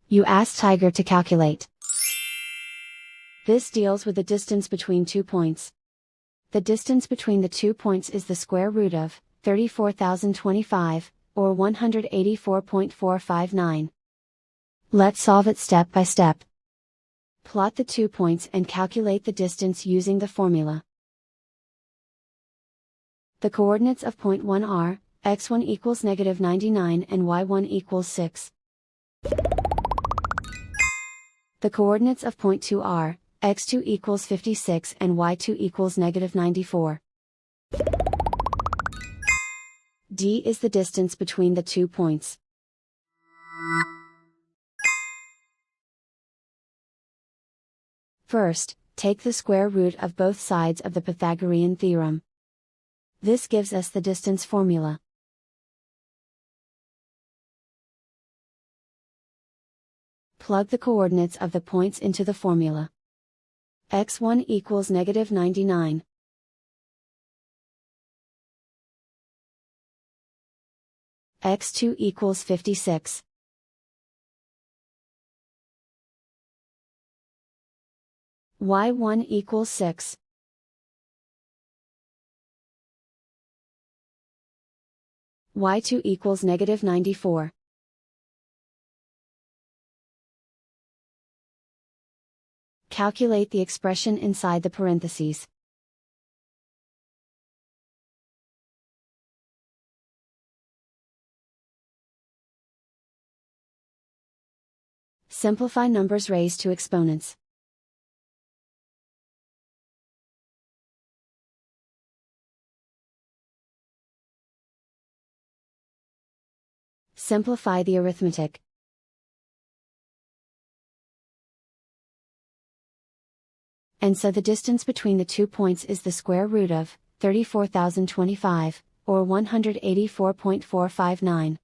You ask Tiger to calculate. This deals with the distance between 2 points. The distance between the 2 points is the square root of 34,025, or 184.459. Let's solve it step by step. Plot the 2 points and calculate the distance using the formula. The coordinates of point 1 are, x1 equals -99 and y1 equals 6. The coordinates of point 2 are, x2 equals 56 and y2 equals -94. D is the distance between the 2 points. First, take the square root of both sides of the Pythagorean theorem. This gives us the distance formula. Plug the coordinates of the points into the formula. x1 equals -99. x2 equals 56. y1 equals 6. y2 equals -94. Calculate the expression inside the parentheses. Simplify numbers raised to exponents. Simplify the arithmetic. And so the distance between the 2 points is the square root of 34,025, or 184.459.